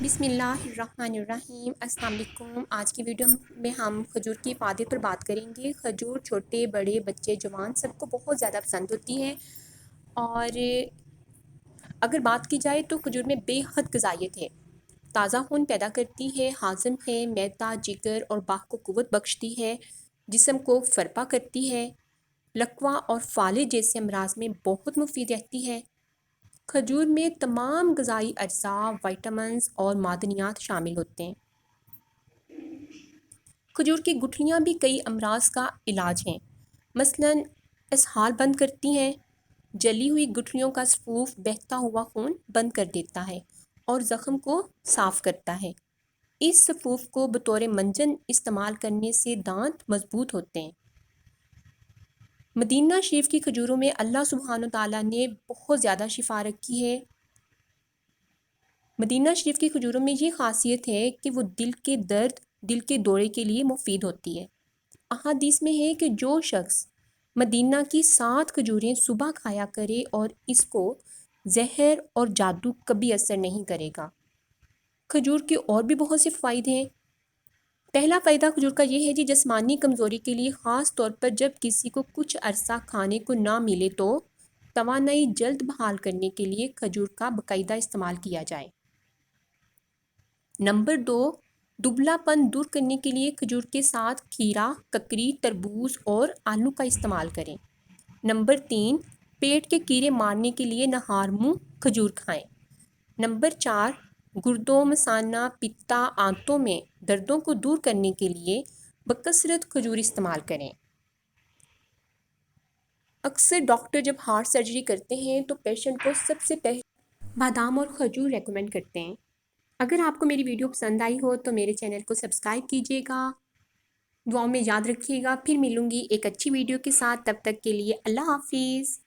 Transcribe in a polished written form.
بسم اللہ الرحمن الرحیم۔ السلام علیکم۔ آج کی ویڈیو میں ہم کھجور کی افادیت پر بات کریں گے۔ کھجور چھوٹے بڑے بچے جوان سب کو بہت زیادہ پسند ہوتی ہے، اور اگر بات کی جائے تو کھجور میں بے حد غذائیت ہے۔ تازہ خون پیدا کرتی ہے، ہاضم ہے، معدہ جگر اور باہ کو قوت بخشتی ہے، جسم کو فرپا کرتی ہے، لکوہ اور فالج جیسے امراض میں بہت مفید رہتی ہے۔ کھجور میں تمام غذائی اجزاء، وائٹامنز اور معدنیات شامل ہوتے ہیں۔ کھجور کی گٹھلیاں بھی کئی امراض کا علاج ہیں، مثلاً اسہال بند کرتی ہیں۔ جلی ہوئی گٹھلیوں کا سفوف بہتا ہوا خون بند کر دیتا ہے اور زخم کو صاف کرتا ہے۔ اس سفوف کو بطور منجن استعمال کرنے سے دانت مضبوط ہوتے ہیں۔ مدینہ شریف کی کھجوروں میں اللہ سبحانہ تعالیٰ نے بہت زیادہ شفا رکھی ہے۔ مدینہ شریف کی کھجوروں میں یہ خاصیت ہے کہ وہ دل کے درد، دل کے دورے کے لیے مفید ہوتی ہے۔ احادیث میں ہے کہ جو شخص مدینہ کی 7 کھجوریں صبح کھایا کرے اور اس کو زہر اور جادو کبھی اثر نہیں کرے گا۔ کھجور کے اور بھی بہت سے فوائد ہیں۔ پہلا فائدہ کھجور کا یہ ہے کہ جسمانی کمزوری کے لیے، خاص طور پر جب کسی کو کچھ عرصہ کھانے کو نہ ملے، تو توانائی جلد بحال کرنے کے لیے کھجور کا باقاعدہ استعمال کیا جائے۔ نمبر 2، دبلا پن دور کرنے کے لیے کھجور کے ساتھ کھیرا، ککڑی، تربوز اور آلو کا استعمال کریں۔ نمبر 3، پیٹ کے کیڑے مارنے کے لیے نہار منہ کھجور کھائیں۔ نمبر 4، گردوں، مثانہ، پتا، آنتوں میں دردوں کو دور کرنے کے لیے بکثرت کھجور استعمال کریں۔ اکثر ڈاکٹر جب ہارٹ سرجری کرتے ہیں تو پیشنٹ کو سب سے پہلے بادام اور کھجور ریکمنڈ کرتے ہیں۔ اگر آپ کو میری ویڈیو پسند آئی ہو تو میرے چینل کو سبسکرائب کیجیے گا، دعاؤں میں یاد رکھیے گا۔ پھر ملوں گی ایک اچھی ویڈیو کے ساتھ، تب تک کے لیے اللہ حافظ۔